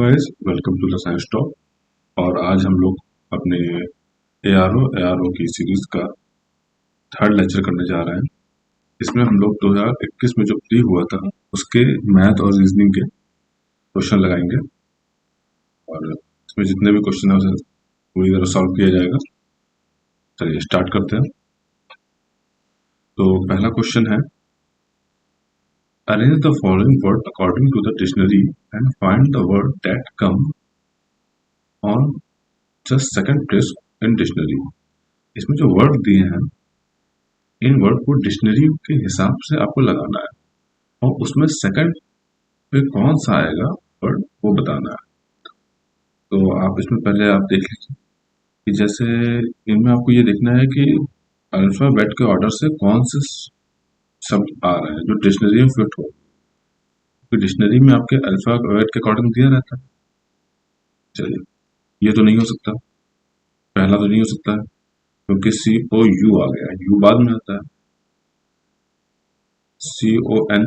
Guys, welcome to the science talk. और आज हम लोग अपने एआरओ की सीरीज का थर्ड लेक्चर करने जा रहे हैं। इसमें हम लोग 2021 में जो प्री हुआ था उसके मैथ और रीजनिंग के क्वेश्चन लगाएंगे और इसमें जितने भी क्वेश्चन है उसे पूरी तरह सॉल्व किया जाएगा। चलिए स्टार्ट करते हैं। तो पहला क्वेश्चन है, arrange the following word according to the dictionary and find the word that come on just second place in dictionary. इसमें जो वर्ड दिए हैं इन वर्ड को डिक्शनरी के हिसाब से आपको लगाना है और उसमें सेकंड पे कौन सा आएगा वर्ड वो बताना है। तो आप इसमें पहले आप देख लीजिए कि जैसे इनमें आपको ये देखना है कि अल्फाबेट के ऑर्डर से कौन से शब्द आ रहे हैं जो डिक्शनरी में फिट हो। तो डिक्शनरी में आपके अल्फाबेट के अकॉर्डिंग दिया रहता है। चलिए, ये तो नहीं हो सकता, पहला तो नहीं हो सकता है क्योंकि COU आ गया, यू बाद में आता है। CON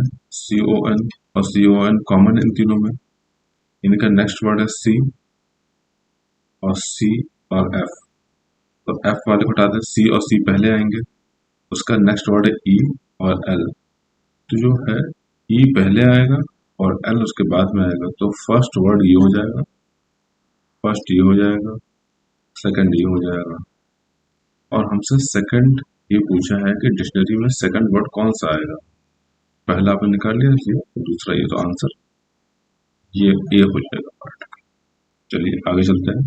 और CON कॉमन इन तीनों में। इनका नेक्स्ट वर्ड है C और C और F। तो F वाले को हटा दें, C और C पहले आएंगे। उसका नेक्स्ट वर्ड है E और L। तो जो है E पहले आएगा और L उसके बाद में आएगा। तो फर्स्ट वर्ड ये हो जाएगा, फर्स्ट ये हो जाएगा, सेकंड ये हो जाएगा। और हमसे सेकंड ये पूछा है कि डिक्शनरी में सेकंड वर्ड कौन सा आएगा। पहला आपने निकाल लिया ये, तो दूसरा ये, तो आंसर ये हो जाएगा पार्ट। चलिए आगे चलते हैं।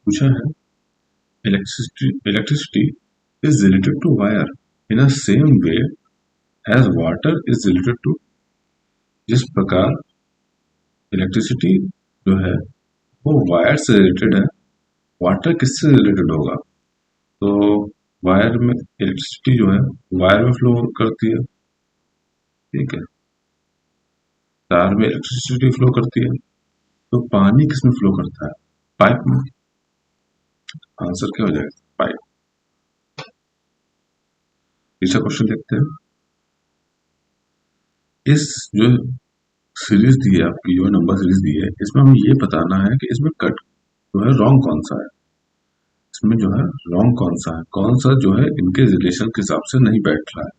पूछा है, electricity is related to wire in a same way as water is related to. जिस प्रकार इलेक्ट्रिसिटी जो है वो वायर से रिलेटेड है, वाटर किससे रिलेटेड होगा? तो वायर में इलेक्ट्रिसिटी जो है वायर में फ्लो करती है, ठीक है, तार में इलेक्ट्रिसिटी फ्लो करती है। तो पानी किसमें फ्लो करता है? पाइप में। आंसर क्या हो जाएगा? पाइप। तीसरा क्वेश्चन देखते हैं। इस जो सीरीज दी है आपकी, जो नंबर सीरीज दी है, इसमें हमें ये बताना है कि इसमें कट जो है रॉन्ग कौन सा है। इसमें जो है रॉन्ग कौन सा है, कौन सा जो है इनके रिलेशन के हिसाब से नहीं बैठ रहा है।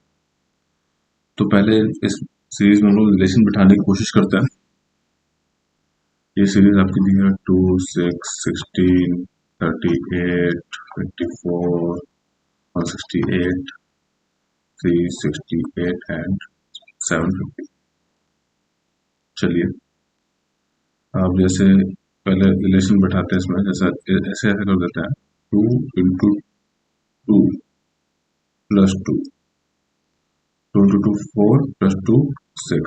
तो पहले इस सीरीज में हम लोग रिलेशन बिठाने की कोशिश करते हैं। ये सीरीज आपकी दी है 2, 6, 16, 38, 54, 168, 368 एंड 750। चलिए आप जैसे पहले रिलेशन बैठाते हैं इसमें, जैसा ऐसे ऐसे कर देते हैं, 2 इंटू 2 प्लस 2, 2 इंटू 2 4 प्लस 2 6।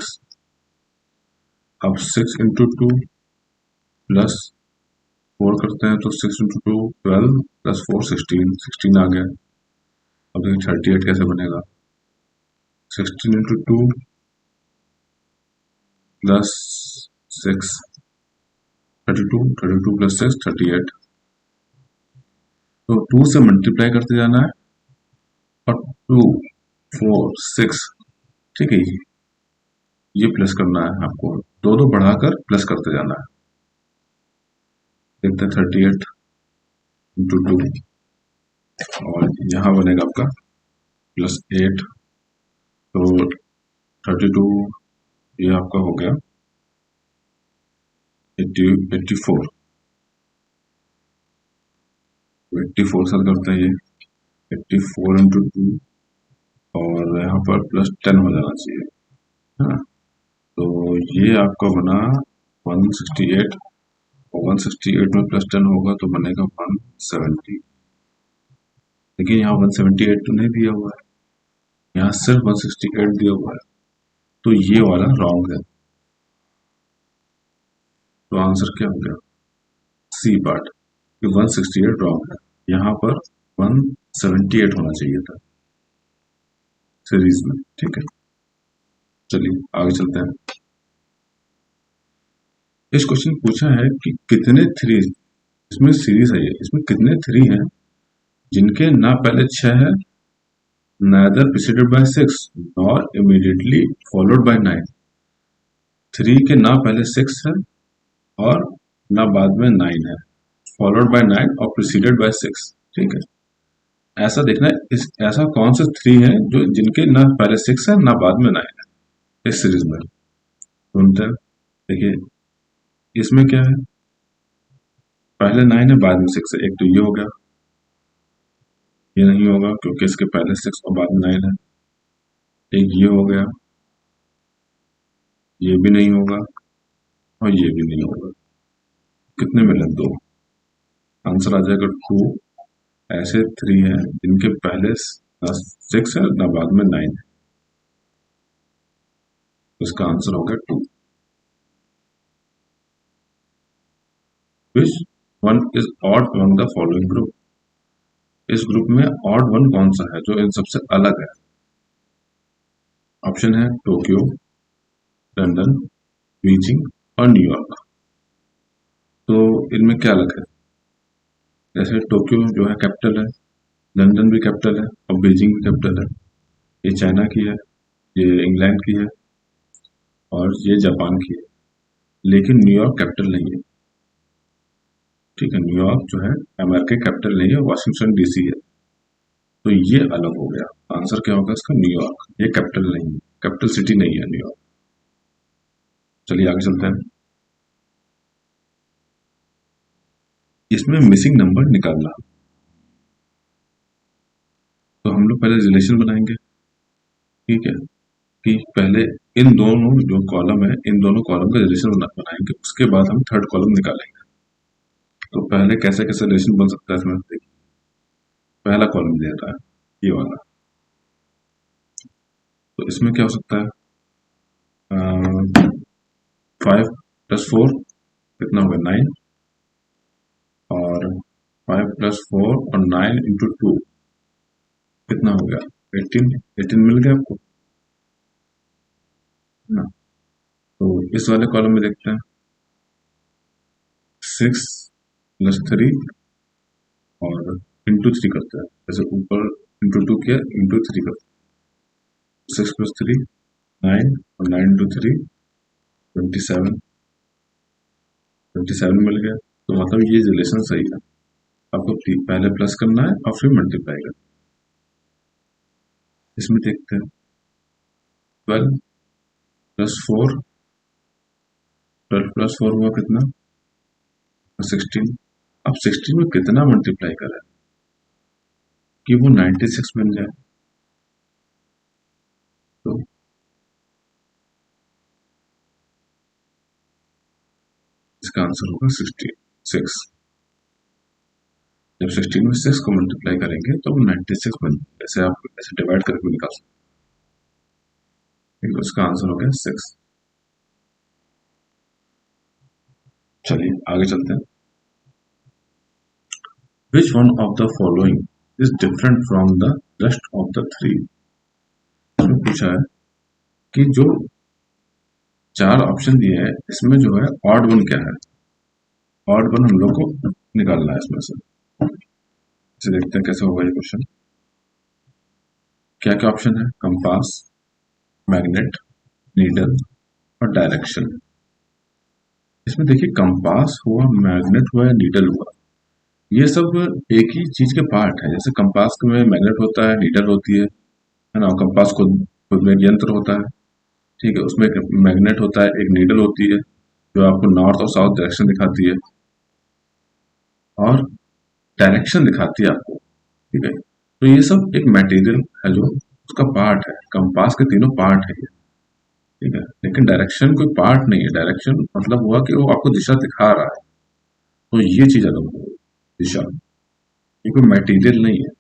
अब 6 इंटू 2 प्लस 4 करते हैं तो 6 इंटू 2 12 प्लस 4 16 आ गया। अब देखिए 38 कैसे बनेगा, 16 इंटू 2 प्लस 6 32 प्लस 6 38। तो 2 से मल्टीप्लाई करते जाना है और 2 4 6, ठीक है, ये प्लस करना है आपको, दो बढ़ाकर प्लस करते जाना है। देखते हैं 38 इंटू 2 और यहाँ बनेगा आपका प्लस 8, तो 32 ये आपका हो गया 84 साल करते हैं ये 84 इंटू 2 और यहाँ पर प्लस 10 हो जाना चाहिए, हाँ। तो ये आपका बना 168 और 168 में प्लस 10 होगा तो बनेगा 170। लेकिन यहाँ 178 तो नहीं दिया हुआ है, यहाँ सिर्फ 168 दिया हुआ है, तो ये वाला रॉन्ग है। तो आंसर क्या हो गया? सी पार्ट, 168 रॉन्ग है। यहाँ पर 178 होना चाहिए था सीरीज में, ठीक है। चलिए आगे चलते हैं। इस क्वेश्चन पूछा है कि कितने थ्री, इसमें सीरीज है ये, इसमें कितने थ्री हैं जिनके ना पहले 6 है, neither preceded by 6 nor immediately followed by 9। 3 के ना पहले 6 है और ना बाद में 9 है, फॉलोड बाय 9 और प्रिसीडेड बाय 6। ठीक है, ऐसा देखना है इस ऐसा कौन से 3 है जो जिनके ना पहले 6 है ना बाद में 9 है इस सीरीज में। ढूंढते हैं। देखिए इसमें क्या है, पहले 9 है बाद में 6 है, एक तो ये हो गया, ये नहीं होगा क्योंकि इसके पहले 6 और बाद में 9 है। एक ये हो गया, ये भी नहीं होगा और ये भी नहीं होगा। कितने मिले? 2। आंसर आ जाएगा 2। ऐसे 3 है जिनके पहले ना 6 है ना बाद में 9 है, इसका आंसर हो गया 2। Which one is odd among the following group? इस ग्रुप में ऑड वन कौन सा है जो इन सबसे अलग है? ऑप्शन है टोक्यो, लंदन, बीजिंग और न्यूयॉर्क। तो इनमें क्या अलग है? जैसे टोक्यो जो है कैपिटल है, लंदन भी कैपिटल है और बीजिंग भी कैपिटल है। ये चाइना की है, ये इंग्लैंड की है और ये जापान की है, लेकिन न्यूयॉर्क कैपिटल नहीं है। ठीक है, न्यूयॉर्क जो है अमेरिका की कैपिटल नहीं है, वाशिंगटन डीसी है। तो ये अलग हो गया। आंसर क्या होगा इसका? न्यूयॉर्क। ये कैपिटल नहीं है, कैपिटल सिटी नहीं है न्यूयॉर्क। चलिए आगे चलते हैं। इसमें मिसिंग नंबर निकालना, तो हम लोग पहले रिलेशन बनाएंगे। ठीक है, कि पहले इन दोनों जो कॉलम है इन दोनों कॉलम का रिलेशन बनाएंगे, उसके बाद हम थर्ड कॉलम निकालेंगे। तो पहले कैसे कैसे रिलेशन बन सकता है इसमें देखिए। पहला कॉलम दे रहा है ये वाला, तो इसमें क्या हो सकता है? 5 + 4 कितना होगा? 9। और 5 + 4 और 9 × 2 कितना हो गया? 18। 18 मिल गया आपको ना? तो इस वाले कॉलम में देखते हैं 6 + 3 और इंटू 3 करते हैं। जैसे ऊपर इंटू 2 किया, इंटू 3 करते हैं। 6 + 3 9 और 9 × 3 27। 27 मिल गया। तो मतलब ये रिलेशन सही है। आपको पहले प्लस करना है और फिर मल्टीप्लाई करना है। इसमें देखते हैं 12 + 4, 12 + 4 हुआ कितना? 16। अब 16 में कितना मल्टीप्लाई करें कि वो 96 बन जाए? तो इसका आंसर होगा 66। जब 16 में 6 को मल्टीप्लाई करेंगे तो वो 96 बन, ऐसे आप ऐसे डिवाइड करके निकाल सकते हैं। उसका आंसर हो गया 6। चलिए आगे चलते हैं। Which one of the following is different from the rest of the 3? इसमें पूछा है कि जो 4 ऑप्शन दिए हैं इसमें जो है ऑड वन क्या है? ऑड वन हम लोग को निकालना है इसमें से। इसे देखते हैं कैसे होगा ये क्वेश्चन। क्या क्या ऑप्शन है? कंपास, मैग्नेट, नीडल और डायरेक्शन। इसमें देखिए कंपास हुआ, मैग्नेट हुआ या नीडल हुआ, ये सब एक ही चीज के पार्ट है। जैसे कंपास में मैग्नेट होता है, नीडल होती है ना? कंपास खुद में एक यंत्र होता है। ठीक है, उसमें एक मैग्नेट होता है, एक नीडल होती है जो आपको नॉर्थ और साउथ डायरेक्शन दिखाती है और डायरेक्शन दिखाती है आपको। ठीक है, तो ये सब एक मटेरियल है जो उसका पार्ट है। कंपास के तीनों पार्ट है ये। ठीक है, लेकिन डायरेक्शन कोई पार्ट नहीं है। डायरेक्शन मतलब हुआ कि वो आपको दिशा दिखा रहा है। तो ये चीज अलग हो, दिशा, ये कोई मटेरियल नहीं है।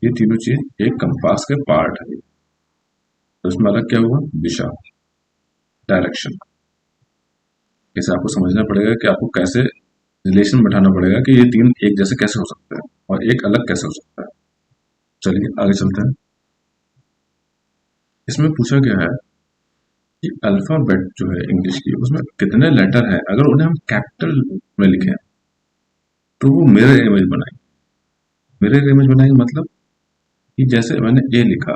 ये तीनों चीज एक कंपास के पार्ट है। तो इसमें अलग क्या हुआ? दिशा, डायरेक्शन। इसे आपको समझना पड़ेगा कि आपको कैसे रिलेशन बैठाना पड़ेगा कि ये तीन एक जैसे कैसे हो सकते हैं और एक अलग कैसे हो सकता है। चलिए आगे चलते हैं। इसमें पूछा गया है कि अल्फाबेट जो है इंग्लिश की, उसमें कितने लेटर हैं, अगर उन्हें हम कैपिटल में लिखें तो वो मिरर इमेज बनाए। मिरर इमेज बनाएंगे मतलब कि जैसे मैंने ए लिखा,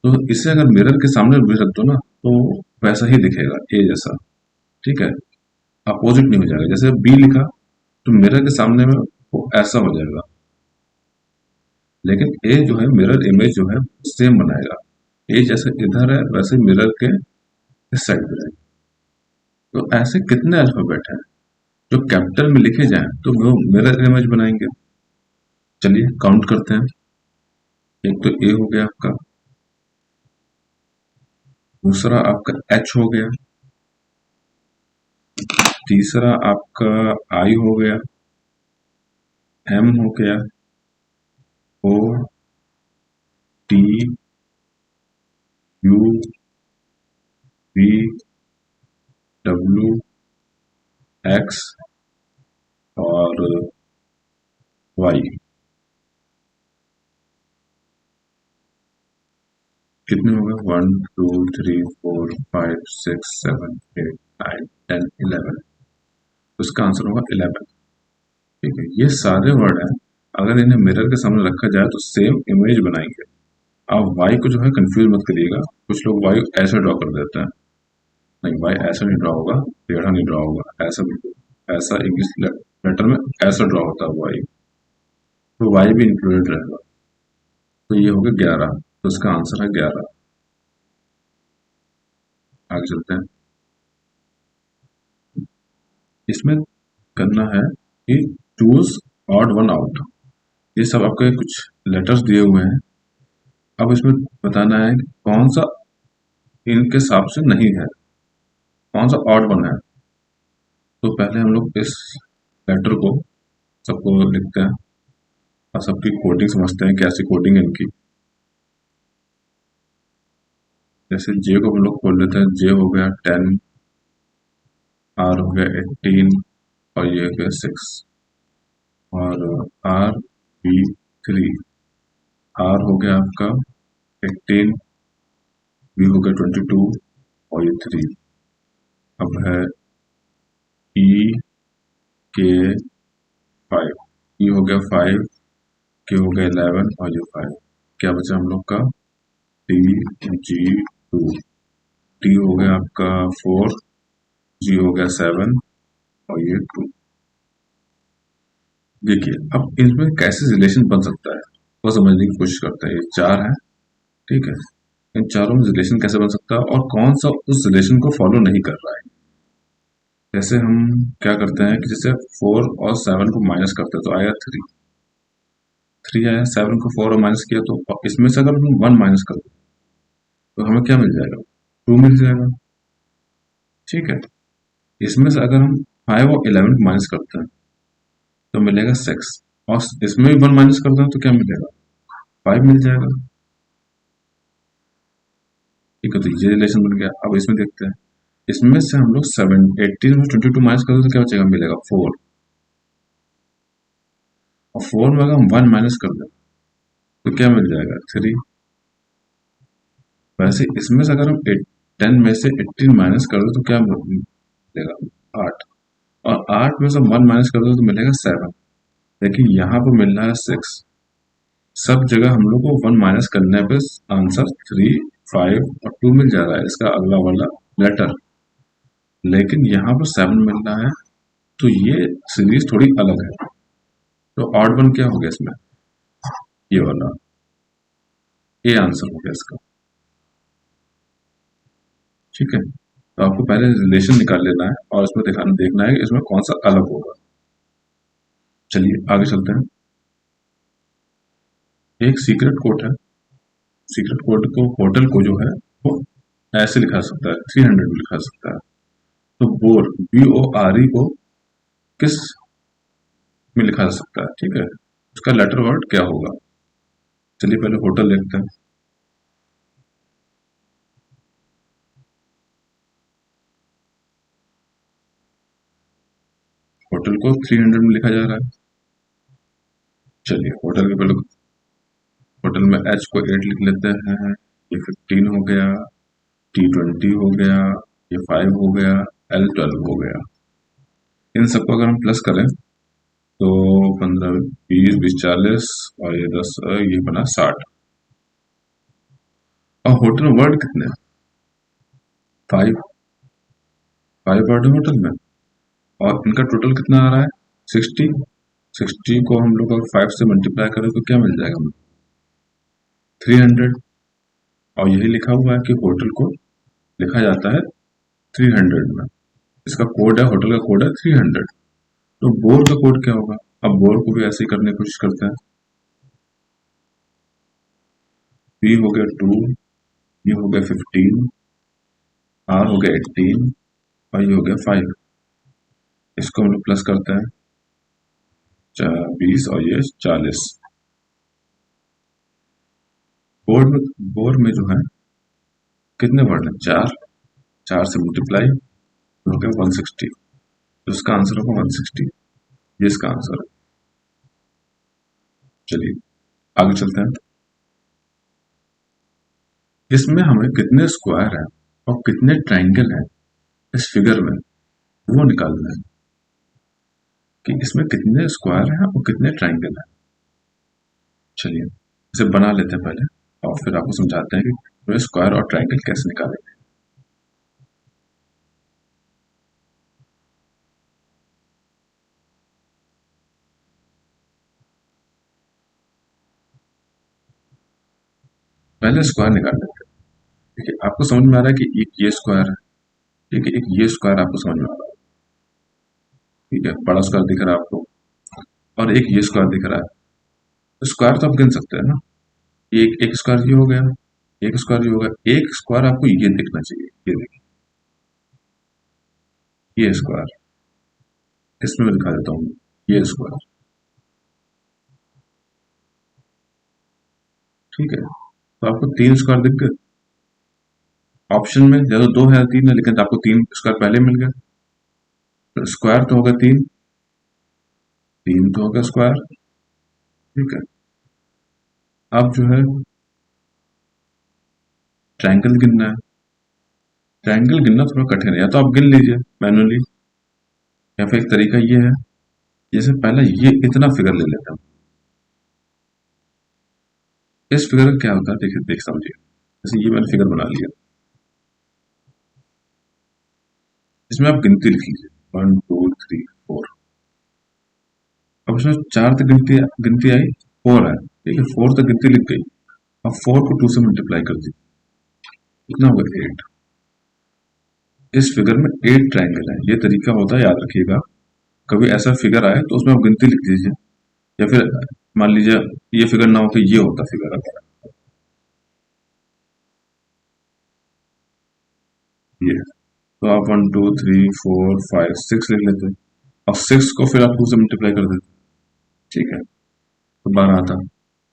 तो इसे अगर मिरर के सामने भी रख दो ना तो वैसा ही दिखेगा ए जैसा, ठीक है, अपोजिट नहीं हो जाएगा। जैसे बी लिखा तो मिरर के सामने में वो ऐसा हो जाएगा, लेकिन ए जो है मिरर इमेज जो है सेम बनाएगा। ए जैसे इधर है वैसे मिरर के इस साइड पे है। तो ऐसे कितने अल्फाबेट हैं जो कैपिटल में लिखे जाएं तो वो मिरर इमेज बनाएंगे। चलिए काउंट करते हैं। एक तो ए हो गया आपका, दूसरा आपका एच हो गया, तीसरा आपका आई हो गया, एम हो गया, O, T, U, V, W, X और वाई। कितने हो गए? 1 2 3 4 5 6 7 8 9 10 11। उसका आंसर होगा 11। ठीक है, ये सारे वर्ड हैं, अगर इन्हें मिरर के सामने रखा जाए तो सेम इमेज बनाएंगे। आप वाई को जो है कंफ्यूज मत करिएगा। कुछ लोग वाई ऐसे ड्रॉ कर देते हैं, नहीं वाई ऐसा नहीं ड्रॉ होगा, टेढ़ा नहीं ड्रॉ होगा, ऐसा बिल्कुल, ऐसा इंग्लिश लेटर में ऐसा ड्रॉ होता है वाई, तो वाई भी इंक्लूडेड रहेगा। तो ये हो गया 11, तो इसका आंसर है 11। आगे चलते हैं। इसमें करना है कि चूज ऑड वन आउट। ये सब आपके कुछ लेटर्स दिए हुए हैं, अब इसमें बताना है कि कौन सा इनके हिसाब से नहीं है, कौन सा ऑड वन है। तो पहले हम लोग इस लेटर को सबको लिखते हैं और सबकी कोडिंग समझते हैं, कैसी कोडिंग है इनकी। जैसे जे को हम लोग खोल लेते हैं, जे हो गया 10, आर हो गया 18 और ये हो गया 6, और आर बी 3। आर हो गया आपका 18, बी हो गया 22 और ये 3। अब है ई के 5, ई हो गया 5, के हो गया 11 और ये 5। क्या बचा हम लोग का? टी, जी 2, टी हो गया आपका 4, जी हो गया 7 और ये 2। देखिए अब इनमें कैसे रिलेशन बन सकता है वो समझने की कोशिश करते हैं। ये 4 है, ठीक है, इन चारों में रिलेशन कैसे बन सकता है और कौन सा उस रिलेशन को फॉलो नहीं कर रहा है। जैसे हम क्या करते हैं कि जैसे 4 और 7 को माइनस करते हैं तो आया 3, 3 आया, 7 को 4 और माइनस किया तो इसमें से अगर हम 1 माइनस कर दें तो हमें क्या मिल जाएगा? 2 मिल जाएगा, ठीक है। इसमें से अगर हम 5 और 11 को माइनस करते हैं तो मिलेगा 6, और इसमें भी 1 माइनस करते हैं तो क्या मिलेगा? 5 मिल जाएगा, ठीक है। तो ये रिलेशन बन गया। अब इसमें देखते हैं, इसमें से हम लोग 18 में 22 माइनस करें तो क्या बचेगा? मिलेगा 4, और 4 में अगर हम 1 माइनस कर दें तो क्या मिल जाएगा? 3। वैसे इसमें से अगर हम 10 में से 18 माइनस कर दें तो क्या मिलेगा? 8, और 8 में से 1 माइनस कर दो तो मिलेगा 7। लेकिन यहाँ पर मिल रहा है 6। सब जगह हम लोग को 1 माइनस करने पे आंसर 3, 5 और 2 मिल जा रहा है, इसका अगला वाला लेटर। लेकिन यहाँ पर 7 मिल रहा है, तो ये सीरीज थोड़ी अलग है। तो ऑड वन क्या हो गया इसमें? ये वाला, ये आंसर हो गया इसका, ठीक है। तो आपको पहले रिलेशन निकाल लेना है और इसमें देखना है कि इसमें कौन सा अलग होगा। चलिए आगे चलते हैं। एक सीक्रेट कोड है, सीक्रेट कोड को होटल को जो है वो ऐसे लिखा सकता है, 300 में लिखा सकता है। तो बोर, BORE को किस में लिखा जा सकता है, ठीक है, उसका लेटर वर्ड क्या होगा? चलिए पहले होटल लिखते हैं। होटल को 300 में लिखा जा रहा है। चलिए होटल के पहले, होटल में H को 8 लिख लेते हैं, ये 15 हो गया, T20 हो गया, ये 5 हो गया, L12 हो गया। इन सबको अगर हम प्लस करें तो 15, 20, 20 40 और ये 10, ये बना 60। और होटल वर्ड कितने हैं? फाइव, 5 वर्ड है टोटल में, और इनका टोटल कितना आ रहा है 60। 60 को हम लोग अगर 5 से मल्टीप्लाई करें तो क्या मिल जाएगा हमें 300। और यही लिखा हुआ है कि होटल को लिखा जाता है 300 में। इसका कोड है, होटल का कोड है 300। तो बोर का कोड क्या होगा? अब बोर को भी ऐसे ही करने की कोशिश करते हैं। बी हो गया 2, ये हो गया 15, आर हो गया 18, और ये हो गया 5। इसको हम लोग प्लस करते हैं 20 और ये 40। बोर में जो है कितने वर्ड है 4, 4 से मल्टीप्लाई हो गया 160। तो इसका आंसर होगा 160, ये इसका आंसर है। चलिए आगे चलते हैं। इसमें हमें कितने स्क्वायर हैं और कितने ट्रायंगल हैं इस फिगर में, वो निकालना है कि इसमें कितने स्क्वायर हैं और कितने ट्रायंगल हैं। चलिए इसे बना लेते हैं पहले, और फिर आपको समझाते हैं कि स्क्वायर और ट्रायंगल कैसे निकालेंगे। पहले स्क्वायर निकाल लेते हैं। ठीक है, आपको समझ में आ रहा है कि एक ये स्क्वायर है, ठीक है, एक ये स्क्वायर आपको समझ में आ रहा है, ठीक है, बड़ा स्क्वायर दिख रहा है आपको, और एक ये स्क्वायर दिख रहा है। तो स्क्वायर तो आप गिन सकते हैं ना, एक एक स्क्वायर ये हो गया, एक स्क्वायर ये हो गया, एक स्क्वायर आपको ये दिखना चाहिए, ये देखिए ये स्क्वायर, इसमें मैं दिखा देता हूँ ये स्क्वायर। ठीक है, तो आपको 3 स्क्वायर दिख गए ऑप्शन में, या तो 2 है 3 है, लेकिन आपको 3 स्क्वायर पहले मिल गया। तो स्क्वायर तो होगा 3, 3 तो होगा स्क्वायर। ठीक है, अब जो है ट्रायंगल गिनना है। ट्रायंगल गिनना थोड़ा कठिन है, या तो आप गिन लीजिए मैनुअली, या फिर एक तरीका ये है, जैसे पहले ये इतना फिगर ले लेता हूँ। इस फिगर का क्या होता है देखिए, देख समझिए। जैसे ये मैंने फिगर बना लिया, इसमें आप गिनती लिख लीजिए 1 2 3 4। अब इसमें 4 तक गिनती गिनती आई, 4 है, ठीक है, 4 तक गिनती लिख गई। अब 4 को 2 से मल्टीप्लाई कर दी, कितना होगा 8। इस फिगर में 8 ट्रायंगल है। ये तरीका होता है, याद रखिएगा। कभी ऐसा फिगर आए तो उसमें आप गिनती लिख दीजिए, या फिर मान लीजिए ये फिगर ना हो तो ये होता फिगर अगर ये, तो आप 1 2 3 4 5 6 लिख लेते हैं, और 6 को फिर आप 2 से मल्टीप्लाई कर देते। ठीक है, तो 12 आता।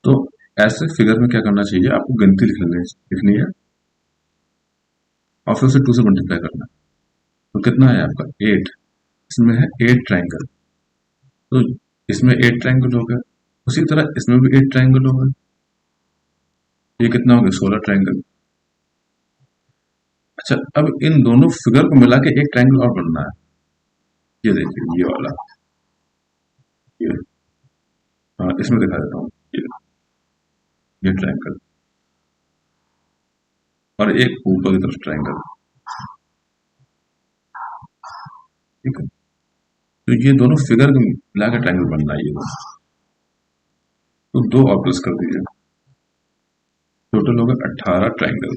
तो ऐसे फिगर में क्या करना चाहिए, आपको गिनती लिखनी है, और फिर उसे 2 से मल्टीप्लाई करना है। तो कितना है आपका 8। इसमें है 8 ट्रायंगल, तो इसमें 8 ट्रायंगल हो गए, उसी तरह इसमें भी 8 ट्रायंगल हो गए। ये कितना हो गया 16 ट्रायंगल। अच्छा, अब इन दोनों फिगर को मिला के एक ट्रायंगल और बनना है। ये देखिए ये वाला, ये, हाँ इसमें दिखा देता हूँ, ये ट्रायंगल, और एक ऊपर की तरफ ट्रायंगल। ठीक है, तो ये दोनों फिगर मिला के ट्रायंगल बनना है ये दोनों। तो 2 और प्लस कर दीजिए, टोटल होगा 18 ट्रायंगल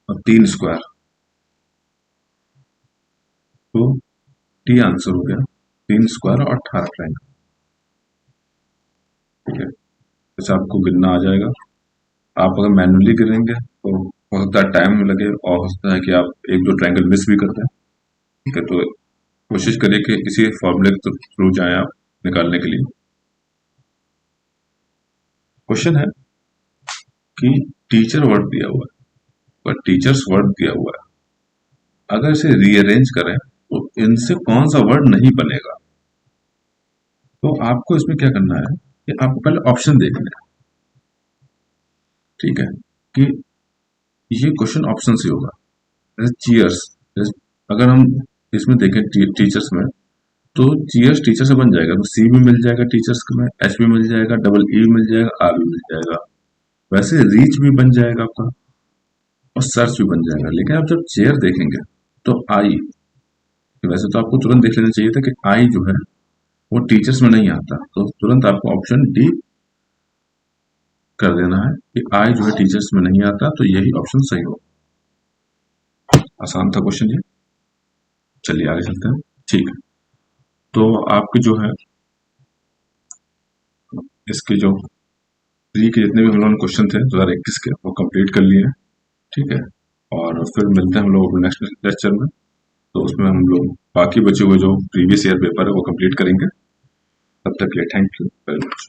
और 3 स्क्वायर। तो टी आंसर हो गया 3 स्क्वायर और 18 ट्रायंगल। ठीक है, जैसे आपको गिनना आ जाएगा। आप अगर मैनुअली गिनेंगे तो हो सकता है टाइम लगे, और हो सकता है कि आप एक दो ट्रायंगल मिस भी कर दें। ठीक है, तो कोशिश करिए कि इसी फॉर्मूले के थ्रू जाएं आप निकालने के लिए। क्वेश्चन है कि टीचर वर्ड दिया हुआ है, पर टीचर्स वर्ड दिया हुआ है, अगर इसे रीअरेंज करें तो इनसे कौन सा वर्ड नहीं बनेगा। तो आपको इसमें क्या करना है कि आपको पहले ऑप्शन देखना है। ठीक है, कि ये क्वेश्चन ऑप्शन से होगा। जैसे चीयर्स, अगर हम इसमें देखें टीचर्स में, तो चीयर्स टीचर से बन जाएगा, तो सी भी मिल जाएगा टीचर्स में, एच भी मिल जाएगा, डबल ई भी मिल जाएगा, आर भी मिल जाएगा। वैसे रीच भी बन जाएगा आपका और सर्च भी बन जाएगा। लेकिन आप जब चेयर देखेंगे तो आई, वैसे तो आपको तुरंत देख लेना चाहिए था कि आई जो है वो टीचर्स में नहीं आता, तो तुरंत आपको ऑप्शन डी कर देना है कि आई जो है टीचर्स में नहीं आता, तो यही ऑप्शन सही हो। आसान था क्वेश्चन ये। चलिए आगे चलते हैं। ठीक है, तो आपके जो है इसके जो प्री के जितने भी हम लोग क्वेश्चन थे 2021 के वो कंप्लीट कर लिए हैं। ठीक है, और फिर मिलते हैं हम लोग नेक्स्ट लेक्चर में। तो उसमें हम लोग बाकी बचे हुए जो प्रीवियस ईयर पेपर है वो कंप्लीट करेंगे। तब तक के लिए थैंक यू वेरी मच।